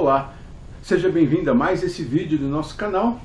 Olá, seja bem-vindo a mais esse vídeo do nosso canal.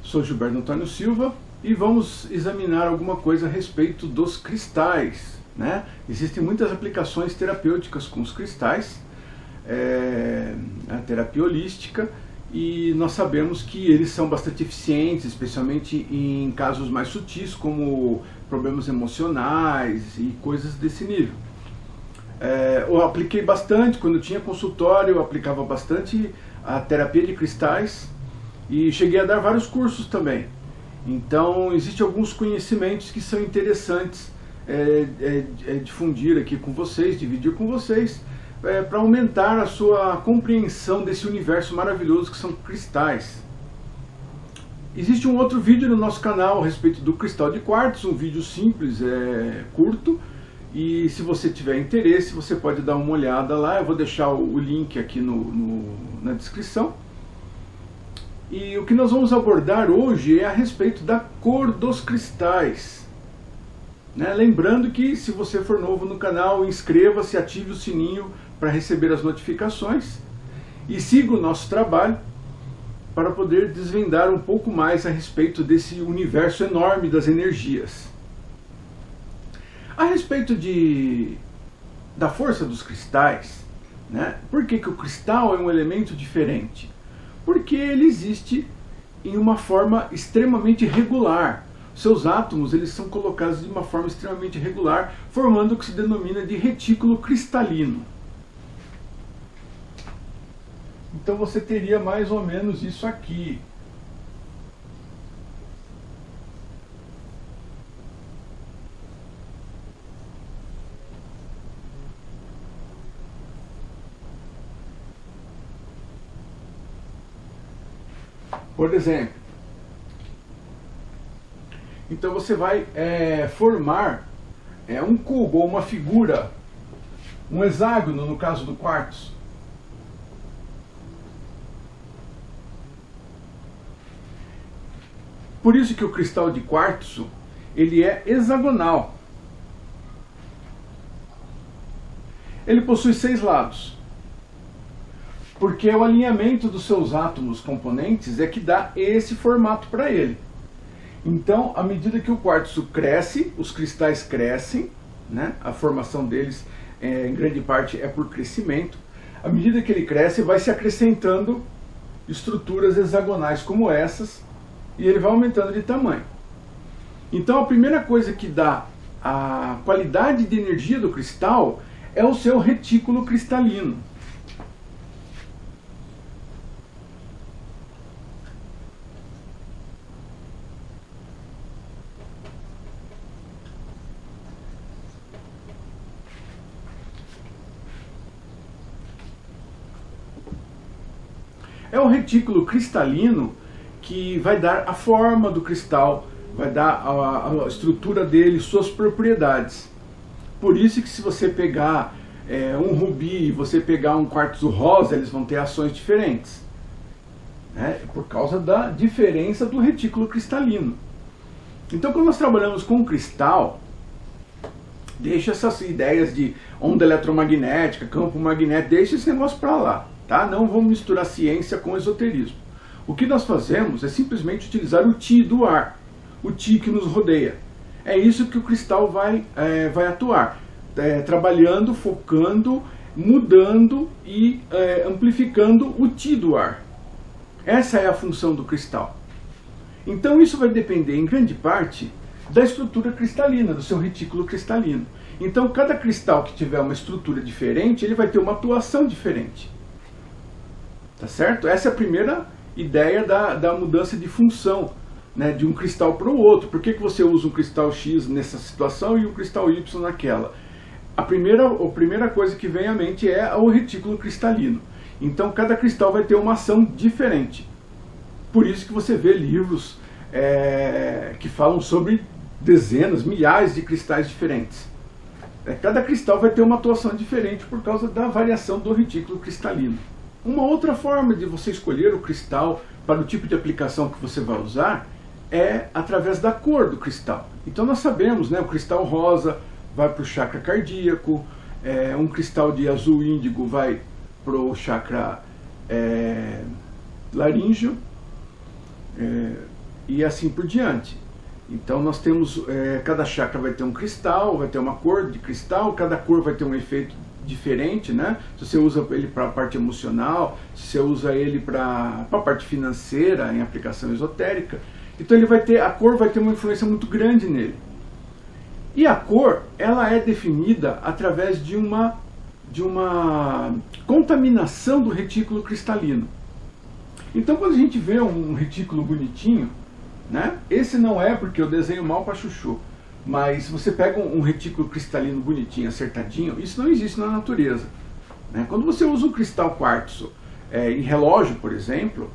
Sou Gilberto Antônio Silva e vamos examinar alguma coisa a respeito dos cristais, né? Existem muitas aplicações terapêuticas com os cristais, a terapia holística, e nós sabemos que eles são bastante eficientes, especialmente em casos mais sutis, como problemas emocionais e coisas desse nível. Eu apliquei bastante, quando eu tinha consultório, eu aplicava bastante a terapia de cristais e cheguei a dar vários cursos também. Então, existem alguns conhecimentos que são interessantes difundir aqui com vocês, dividir com vocês, para aumentar a sua compreensão desse universo maravilhoso que são cristais. Existe um outro vídeo no nosso canal a respeito do cristal de quartzo, um vídeo simples, curto. E se você tiver interesse, você pode dar uma olhada lá. Eu vou deixar o link aqui na descrição. E o que nós vamos abordar hoje é a respeito da cor dos cristais, né? Lembrando que, se você for novo no canal, inscreva-se, ative o sininho para receber as notificações e siga o nosso trabalho para poder desvendar um pouco mais a respeito desse universo enorme das energias. A respeito da força dos cristais, né? Por que o cristal é um elemento diferente? Porque ele existe em uma forma extremamente regular. Seus átomos eles são colocados de uma forma extremamente regular, formando o que se denomina de retículo cristalino. Então você teria mais ou menos isso aqui. Por exemplo, então você vai formar um cubo ou uma figura, um hexágono no caso do quartzo. Por isso que o cristal de quartzo ele é hexagonal. Ele possui 6 lados. Porque o alinhamento dos seus átomos componentes é que dá esse formato para ele. Então, à medida que o quartzo cresce, os cristais crescem, né? A formação deles, em grande parte, é por crescimento. À medida que ele cresce, vai se acrescentando estruturas hexagonais como essas, e ele vai aumentando de tamanho. Então, a primeira coisa que dá a qualidade de energia do cristal é o seu retículo cristalino. É o retículo cristalino que vai dar a forma do cristal, vai dar a estrutura dele, suas propriedades. Por isso que, se você pegar um rubi e você pegar um quartzo rosa, eles vão ter ações diferentes, né? Por causa da diferença do retículo cristalino. Então, quando nós trabalhamos com cristal, deixa essas ideias de onda eletromagnética, campo magnético, deixa esse negócio para lá. Tá? Não vamos misturar ciência com esoterismo. O que nós fazemos é simplesmente utilizar o Ti do ar, o Ti que nos rodeia. É isso que o cristal vai atuar, trabalhando, focando, mudando e amplificando o Ti do ar. Essa é a função do cristal. Então isso vai depender em grande parte da estrutura cristalina, do seu retículo cristalino. Então cada cristal que tiver uma estrutura diferente, ele vai ter uma atuação diferente. Tá certo? Essa é a primeira ideia da mudança de função, né, de um cristal para o outro. Por que você usa um cristal X nessa situação e um cristal Y naquela? A primeira coisa que vem à mente é o retículo cristalino. Então cada cristal vai ter uma ação diferente. Por isso que você vê livros que falam sobre dezenas, milhares de cristais diferentes. Cada cristal vai ter uma atuação diferente por causa da variação do retículo cristalino. Uma outra forma de você escolher o cristal para o tipo de aplicação que você vai usar é através da cor do cristal. Então nós sabemos, né, o cristal rosa vai para o chakra cardíaco, um cristal de azul índigo vai para o chakra laríngeo, e assim por diante. Então nós temos, cada chakra vai ter um cristal, vai ter uma cor de cristal, cada cor vai ter um efeito diferente, né? Se você usa ele para a parte emocional, se você usa ele para a parte financeira, em aplicação esotérica, então a cor vai ter uma influência muito grande nele. E a cor, ela é definida através de uma contaminação do retículo cristalino. Então quando a gente vê um retículo bonitinho, né? Esse não é porque eu desenho mal para chuchu, mas você pega um retículo cristalino bonitinho, acertadinho, isso não existe na natureza, né? Quando você usa um cristal quartzo em relógio, por exemplo,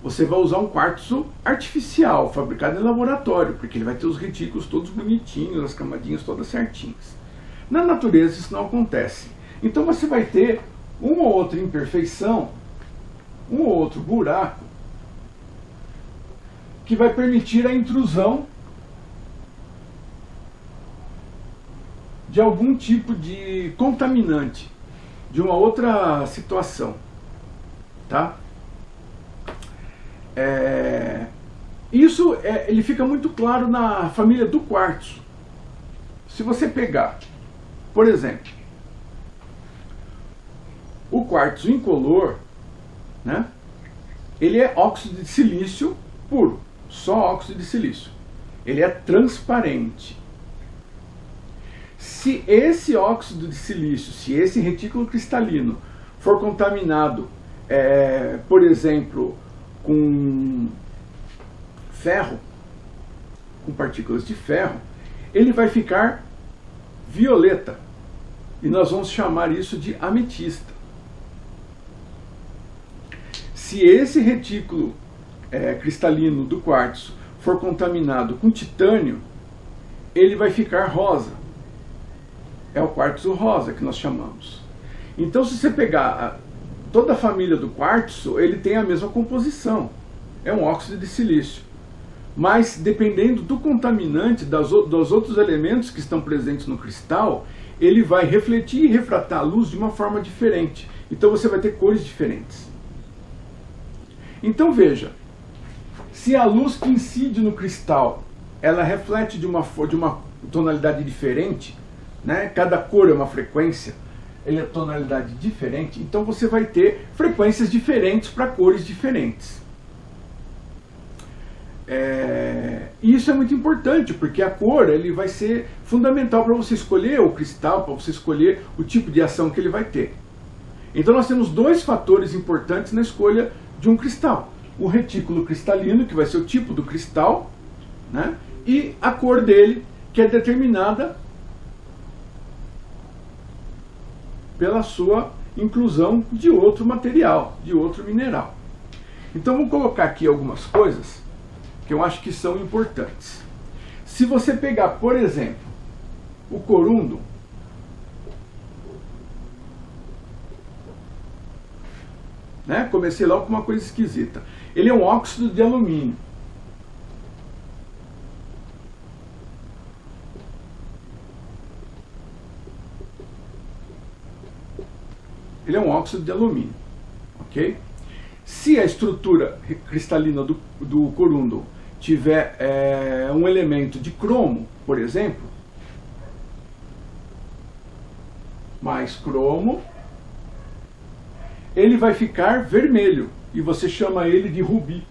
você vai usar um quartzo artificial, fabricado em laboratório, porque ele vai ter os retículos todos bonitinhos, as camadinhas todas certinhas. Na natureza isso não acontece. Então você vai ter uma ou outra imperfeição, um ou outro buraco, que vai permitir a intrusão de algum tipo de contaminante, de uma outra situação, tá? Ele fica muito claro na família do quartzo. Se você pegar, por exemplo, o quartzo incolor, né? Ele é óxido de silício puro, só óxido de silício. Ele é transparente. Se esse óxido de silício, se esse retículo cristalino for contaminado, por exemplo, com ferro, com partículas de ferro, ele vai ficar violeta. E nós vamos chamar isso de ametista. Se esse retículo cristalino do quartzo for contaminado com titânio, ele vai ficar rosa. É o quartzo rosa que nós chamamos. Então, se você pegar toda a família do quartzo, ele tem a mesma composição. É um óxido de silício. Mas, dependendo do contaminante, dos outros elementos que estão presentes no cristal, ele vai refletir e refratar a luz de uma forma diferente. Então você vai ter cores diferentes. Então veja, se a luz que incide no cristal, ela reflete de uma tonalidade diferente, né? Cada cor é uma frequência, ele é tonalidade diferente, então você vai ter frequências diferentes para cores diferentes. E isso é muito importante, porque a cor ele vai ser fundamental para você escolher o cristal, para você escolher o tipo de ação que ele vai ter. Então nós temos dois fatores importantes na escolha de um cristal. O retículo cristalino, que vai ser o tipo do cristal, né? E a cor dele, que é determinada pela sua inclusão de outro material, de outro mineral. Então vou colocar aqui algumas coisas que eu acho que são importantes. Se você pegar, por exemplo, o corundo, né? Comecei logo com uma coisa esquisita. Ele é um óxido de alumínio. Ele é um óxido de alumínio, ok? Se a estrutura cristalina do corundo tiver um elemento de cromo, por exemplo, mais cromo, ele vai ficar vermelho e você chama ele de rubi.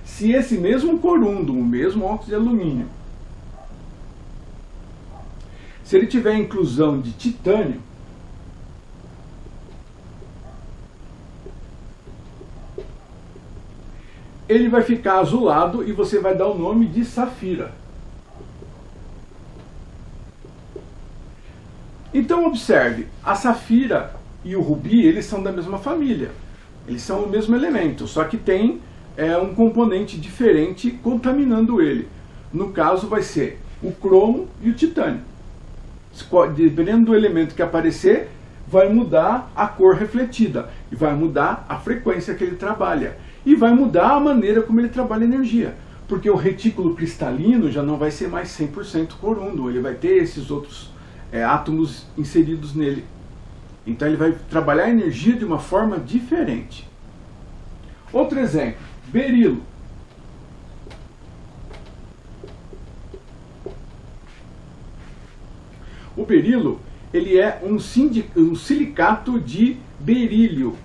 Se esse mesmo corundo, o mesmo óxido de alumínio, se ele tiver inclusão de titânio, ele vai ficar azulado e você vai dar o nome de safira. Então observe, a safira e o rubi, eles são da mesma família. Eles são o mesmo elemento, só que tem um componente diferente contaminando ele. No caso vai ser o cromo e o titânio. Dependendo do elemento que aparecer, vai mudar a cor refletida, e vai mudar a frequência que ele trabalha, e vai mudar a maneira como ele trabalha a energia. Porque o retículo cristalino já não vai ser mais 100% corundo, ele vai ter esses outros átomos inseridos nele. Então ele vai trabalhar a energia de uma forma diferente. Outro exemplo, berilo. O berilo, ele é um silicato de berílio.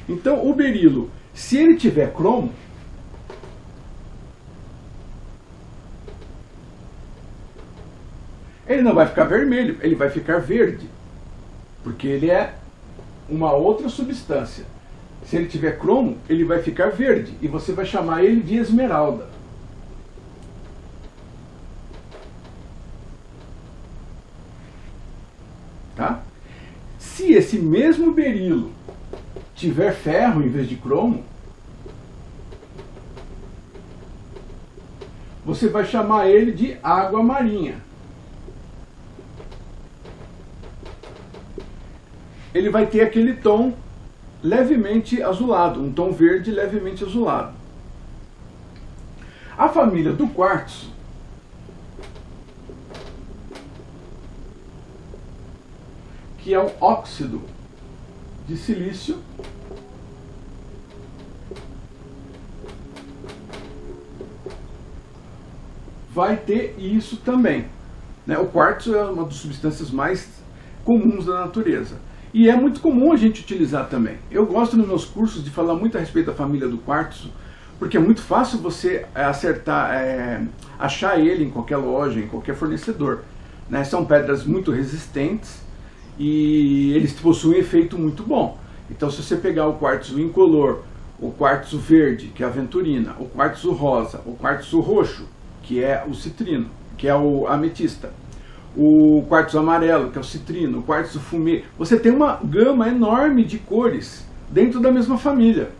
Então, o berilo, se ele tiver cromo, ele não vai ficar vermelho, ele vai ficar verde, porque ele é uma outra substância. Se ele tiver cromo, ele vai ficar verde, e você vai chamar ele de esmeralda. Tá? Se esse mesmo berilo tiver ferro em vez de cromo, você vai chamar ele de água marinha. Ele vai ter aquele tom levemente azulado, um tom verde levemente azulado. A família do quartzo que é um óxido de silício, vai ter isso também, né? O quartzo é uma das substâncias mais comuns da natureza. E é muito comum a gente utilizar também. Eu gosto nos meus cursos de falar muito a respeito da família do quartzo, porque é muito fácil você achar ele em qualquer loja, em qualquer fornecedor, né? São pedras muito resistentes e eles possuem um efeito muito bom. Então, se você pegar o quartzo incolor, o quartzo verde, que é a aventurina, o quartzo rosa, o quartzo roxo, que é o citrino, que é a ametista, o quartzo amarelo, que é o citrino, o quartzo fumê, você tem uma gama enorme de cores dentro da mesma família.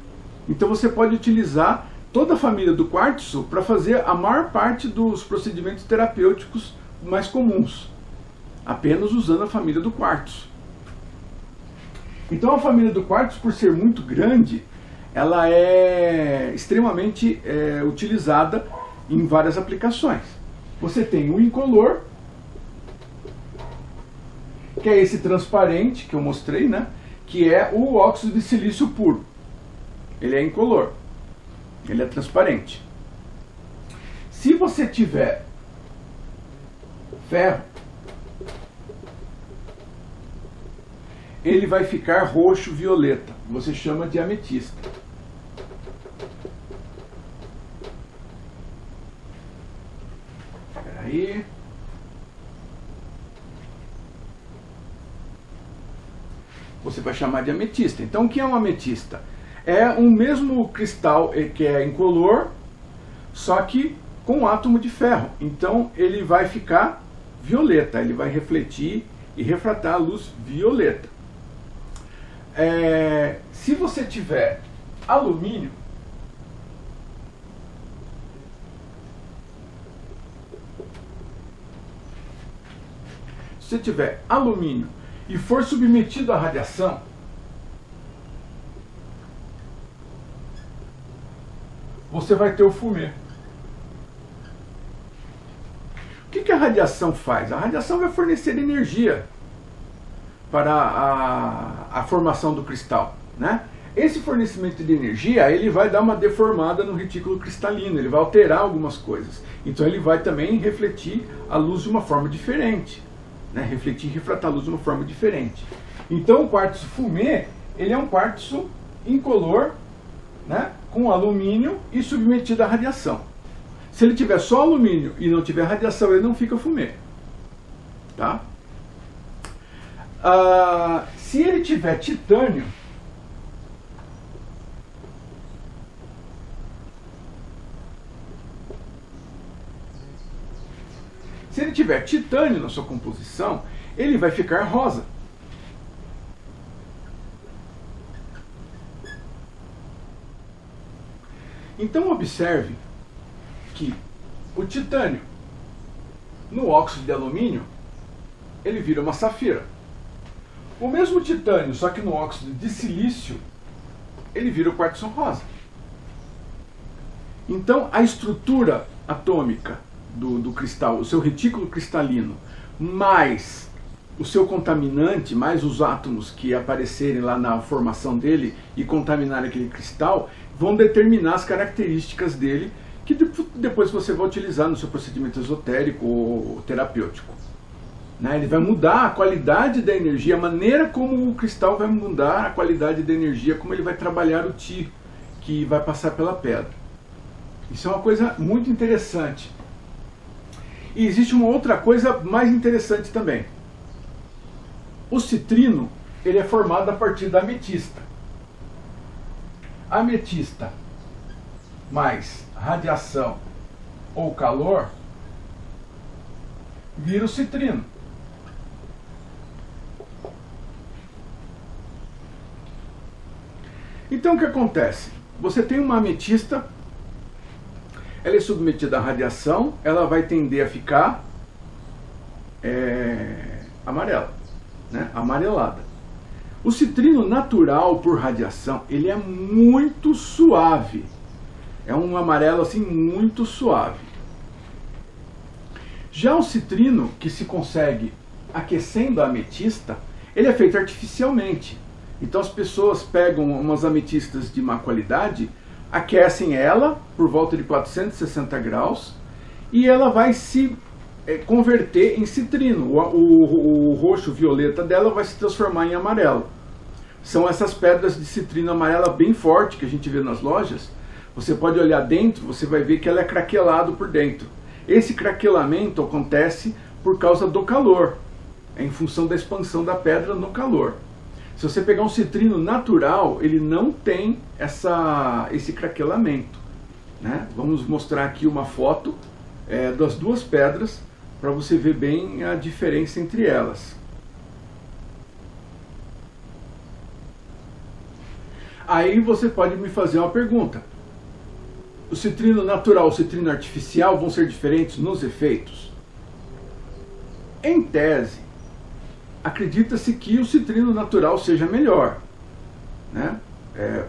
Então você pode utilizar toda a família do quartzo para fazer a maior parte dos procedimentos terapêuticos mais comuns, apenas usando a família do quartzo. Então a família do quartzo, por ser muito grande, ela é extremamente utilizada em várias aplicações. Você tem o incolor, que é esse transparente que eu mostrei, né? Que é o óxido de silício puro. Ele é incolor, ele é transparente. Se você tiver ferro, ele vai ficar roxo-violeta. Você chama de ametista. Espera aí. Você vai chamar de ametista. Então, o que é uma ametista? É o mesmo cristal que é incolor, só que com átomo de ferro. Então, ele vai ficar violeta, ele vai refletir e refratar a luz violeta. Se você tiver alumínio, e for submetido à radiação, você vai ter o fumê. O que a radiação faz? A radiação vai fornecer energia para a formação do cristal, né? Esse fornecimento de energia, ele vai dar uma deformada no retículo cristalino, ele vai alterar algumas coisas. Então ele vai também refletir a luz de uma forma diferente, né? Refletir e refratar a luz de uma forma diferente. Então o quartzo fumê, ele é um quartzo incolor, né? Com alumínio e submetido à radiação. Se ele tiver só alumínio e não tiver radiação, ele não fica fumê, tá? Se ele tiver titânio, na sua composição, ele vai ficar rosa. Então observe que o titânio no óxido de alumínio, ele vira uma safira. O mesmo titânio, só que no óxido de silício, ele vira o quartzo rosa. Então, a estrutura atômica do cristal, o seu retículo cristalino, mais o seu contaminante, mais os átomos que aparecerem lá na formação dele e contaminarem aquele cristal, vão determinar as características dele, que depois você vai utilizar no seu procedimento esotérico ou terapêutico. Ele vai mudar a qualidade da energia, a maneira como o cristal vai mudar a qualidade da energia, como ele vai trabalhar o Ti, que vai passar pela pedra. Isso é uma coisa muito interessante. E existe uma outra coisa mais interessante também. O citrino, ele é formado a partir da ametista. A ametista mais radiação ou calor vira o citrino. Então o que acontece? Você tem uma ametista, ela é submetida à radiação, ela vai tender a ficar amarela, amarelada. O citrino natural por radiação, ele é muito suave. É um amarelo assim muito suave. Já o citrino que se consegue aquecendo a ametista, ele é feito artificialmente. Então as pessoas pegam umas ametistas de má qualidade, aquecem ela por volta de 460 graus e ela vai se converter em citrino. O roxo violeta dela vai se transformar em amarelo. São essas pedras de citrino amarela bem forte que a gente vê nas lojas. Você pode olhar dentro, você vai ver que ela é craquelado por dentro. Esse craquelamento acontece por causa do calor, em função da expansão da pedra no calor. Se você pegar um citrino natural, ele não tem esse craquelamento. Vamos mostrar aqui uma foto das duas pedras, para você ver bem a diferença entre elas. Aí você pode me fazer uma pergunta. O citrino natural e o citrino artificial vão ser diferentes nos efeitos? Em tese, acredita-se que o citrino natural seja melhor,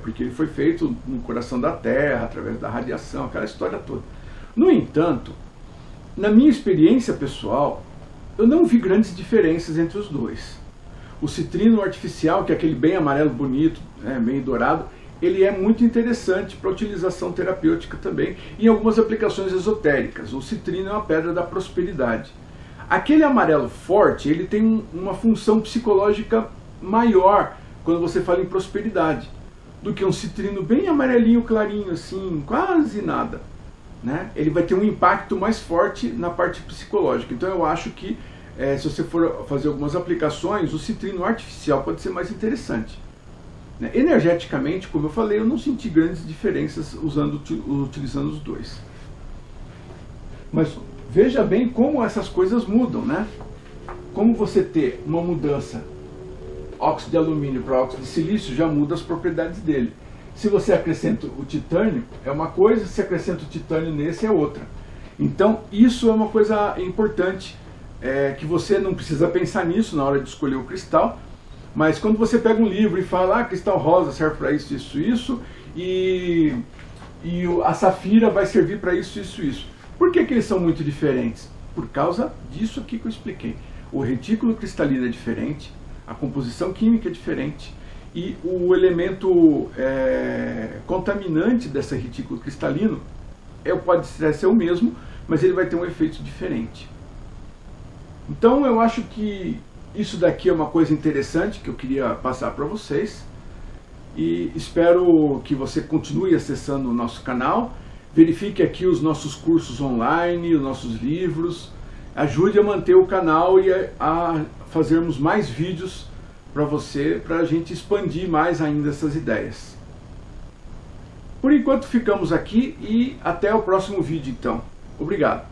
porque ele foi feito no coração da Terra, através da radiação, aquela história toda. No entanto, na minha experiência pessoal, eu não vi grandes diferenças entre os dois. O citrino artificial, que é aquele bem amarelo bonito, bem dourado, ele é muito interessante para utilização terapêutica também, e em algumas aplicações esotéricas. O citrino é uma pedra da prosperidade. Aquele amarelo forte, ele tem uma função psicológica maior quando você fala em prosperidade, do que um citrino bem amarelinho, clarinho, assim, quase nada. Ele vai ter um impacto mais forte na parte psicológica. Então eu acho que, se você for fazer algumas aplicações, o citrino artificial pode ser mais interessante. Energeticamente, como eu falei, eu não senti grandes diferenças utilizando os dois. Mas veja bem como essas coisas mudam, Como você ter uma mudança óxido de alumínio para óxido de silício já muda as propriedades dele. Se você acrescenta o titânio, é uma coisa, se acrescenta o titânio nesse, é outra. Então, isso é uma coisa importante, que você não precisa pensar nisso na hora de escolher o cristal, mas quando você pega um livro e fala, cristal rosa serve para isso, isso, isso, e a safira vai servir para isso, isso, isso. Por que eles são muito diferentes? Por causa disso aqui que eu expliquei. O retículo cristalino é diferente, a composição química é diferente, e o elemento contaminante dessa retículo cristalino pode ser o mesmo, mas ele vai ter um efeito diferente. Então eu acho que isso daqui é uma coisa interessante que eu queria passar para vocês, e espero que você continue acessando o nosso canal, verifique aqui os nossos cursos online, os nossos livros, ajude a manter o canal e a fazermos mais vídeos para você, para a gente expandir mais ainda essas ideias. Por enquanto ficamos aqui e até o próximo vídeo então. Obrigado.